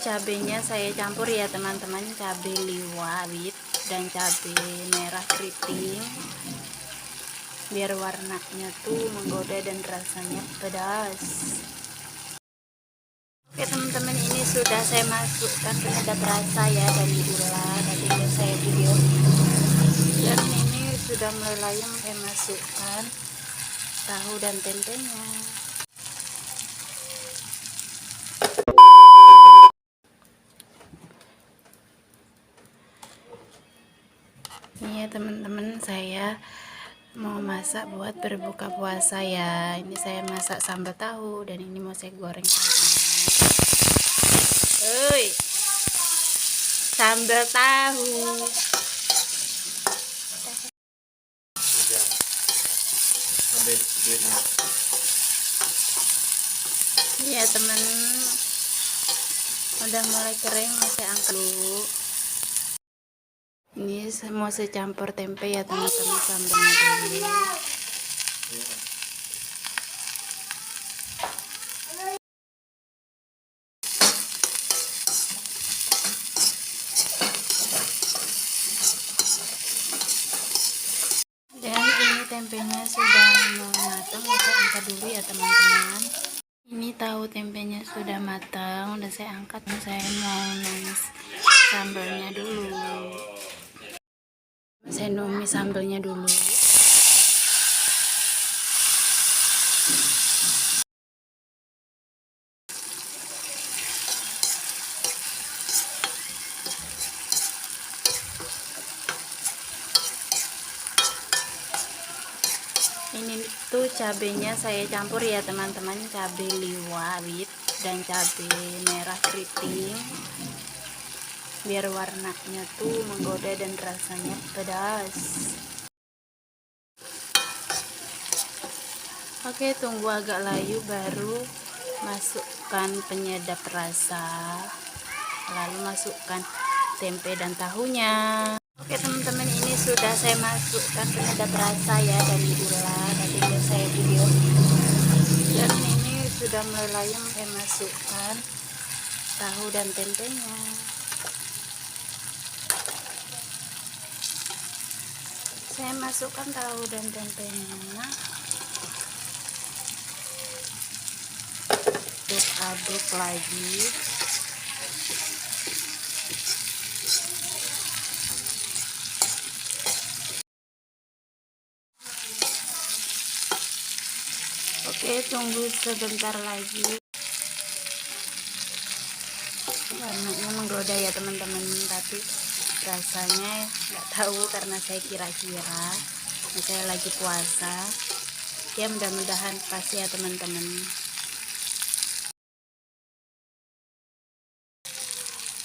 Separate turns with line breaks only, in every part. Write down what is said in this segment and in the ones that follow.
cabenya saya campur ya teman-teman, cabai rawit dan cabai merah keriting, biar warnanya tuh menggoda dan rasanya pedas. Oke teman-teman, ini sudah saya masukkan penyedap rasa ya dan gula, tadi saya video, dan ini sudah mulai layang. Saya masukkan tahu dan tempenya. Ini ya teman-teman, saya mau masak buat berbuka puasa ya. Ini saya masak sambal tahu dan ini mau saya goreng. Hei, sambal tahu. Ya teman, udah mulai kering, saya angkat dulu. Ini mau saya campur tempe ya teman-teman, sambalnya dulu. Dan ini tempenya sudah matang, saya angkat dulu ya teman-teman. Ini tahu tempenya sudah matang, udah saya angkat. Saya mau numis sambalnya dulu. Saya numis sambalnya dulu. Ini tuh cabenya saya campur ya teman-teman, cabai rawit dan cabai merah keriting, biar warnanya tuh menggoda dan rasanya pedas. Oke, tunggu agak layu baru masukkan penyedap rasa, lalu masukkan tempe dan tahunya. Oke teman-teman, ini sudah saya masukkan penyedap rasa ya dan gula, tadi saya video, dan ini sudah mulai layang. Saya masukkan tahu dan tempenya. Saya masukkan tahu dan tempenya, aduk lagi. Oke, tunggu sebentar lagi. Warnanya menggoda ya teman-teman, tapi rasanya nggak tahu karena saya kira-kira saya lagi puasa ya, mudah-mudahan pas ya teman-teman.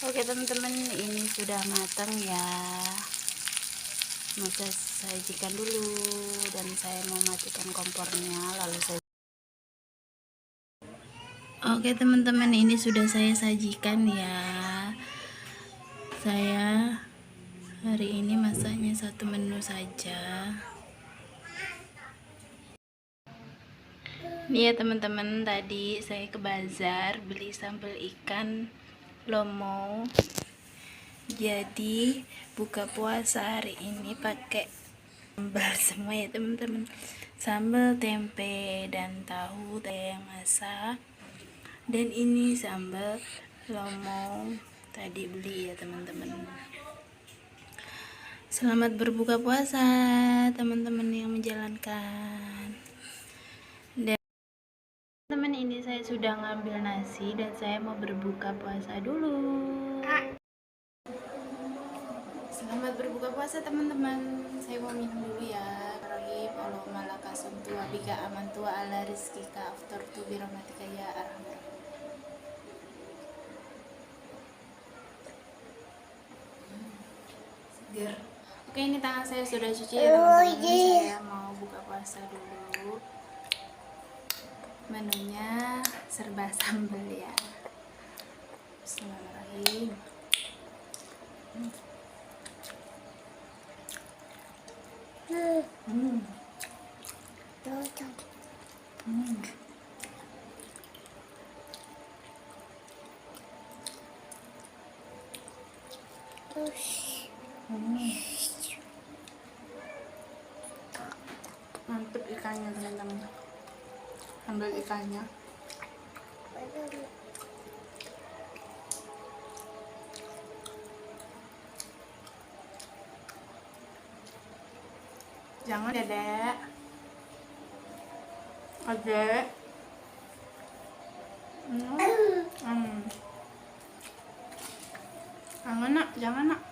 Oke teman-teman, ini sudah matang ya, mau saya sajikan dulu dan saya mau matikan kompornya, lalu saya. Oke teman-teman, ini sudah saya sajikan ya. Saya hari ini masaknya satu menu saja. Ini ya teman-teman, tadi saya ke bazar beli sambal ikan lomo. Jadi buka puasa hari ini pakai sambal semua ya teman-teman. Sambal tempe dan tahu yang masak. Dan ini sambal lomo tadi beli ya teman-teman. Selamat berbuka puasa teman-teman yang menjalankan. Dan teman, ini saya sudah ngambil nasi dan saya mau berbuka puasa dulu. Selamat berbuka puasa teman-teman. Saya mau minum dulu ya. Rahim Allahumma laka sumtu wa bika amantu wa ala rizkika aftartu bi rahmatika ya arhamar. Seger. Oke, ini tangan saya sudah cuci ya teman-teman. Saya mau buka puasa dulu. Menunya serba sambal ya. Bismillahirrahmanirrahim. Mantep ikannya teman-teman. Ambil ikannya. Jangan ya, Dek. Adek. Jangan nak, jangan nak.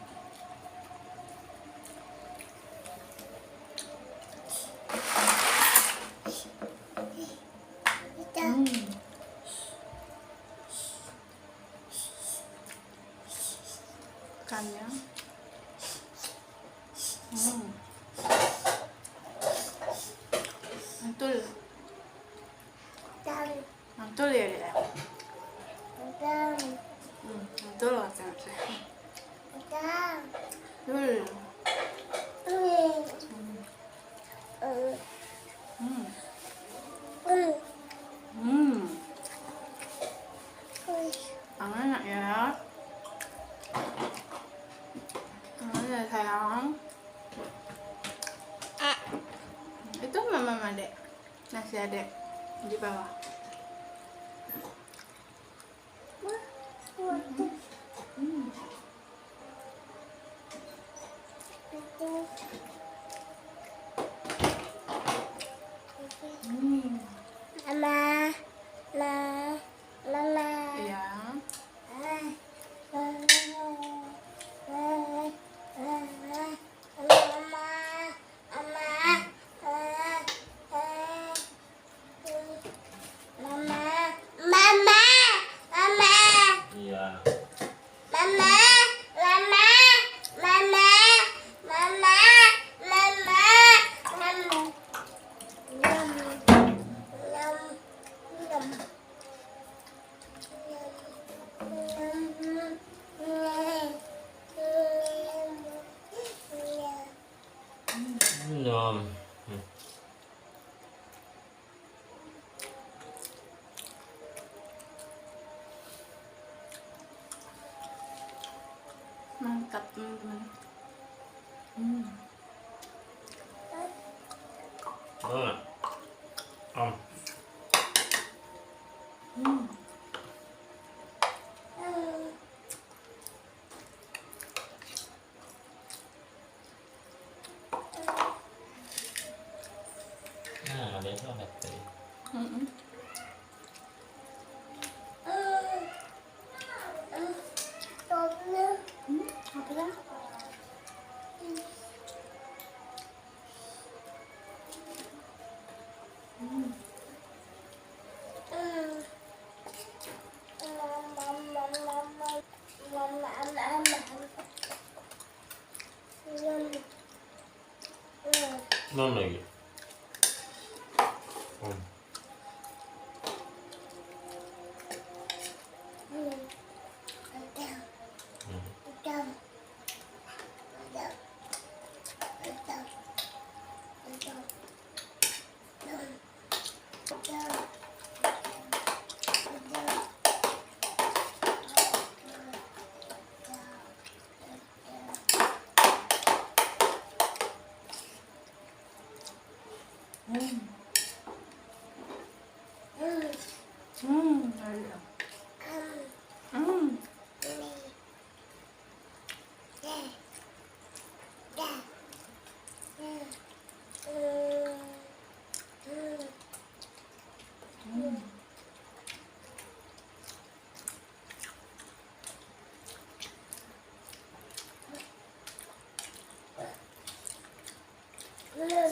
Ikannya. Mantul. Mantul ya, Dek. Mantul katanya. Mantul. Enak ya. Enak ya sayang. Itu mama adek. Nasi adek di bawah.
Mama.
Iya.
Nom.
Mantap teman-teman.
Nah, ada itu ada tadi.
Apa ya?
Non lagi.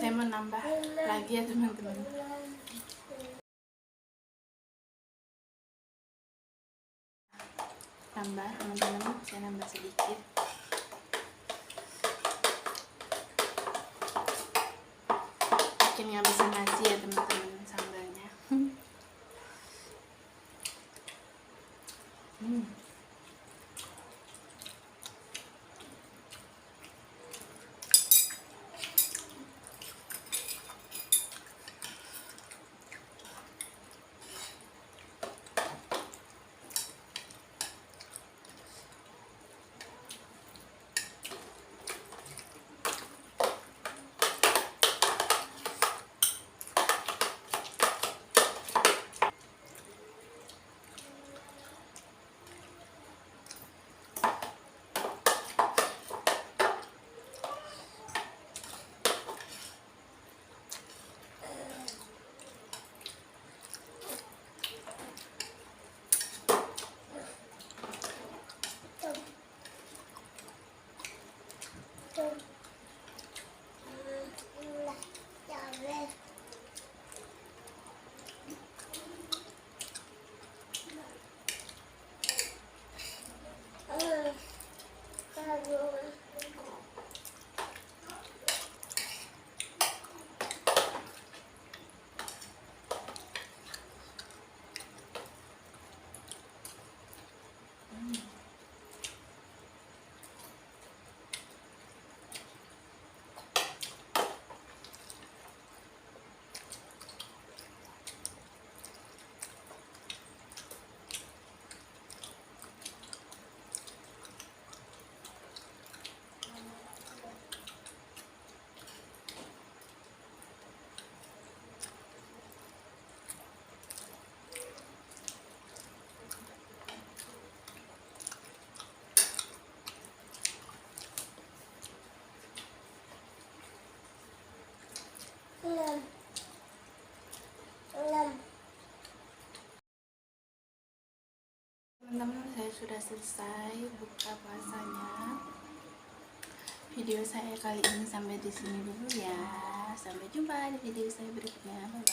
Saya mau nambah lagi ya teman-teman. Tambah teman-teman, saya nambah sedikit. Bikin ngabisin nasi ya teman-teman sambalnya. Teman-teman, saya sudah selesai buka puasanya. Video saya kali ini sampai di sini dulu ya. Sampai jumpa di video saya berikutnya. Bye.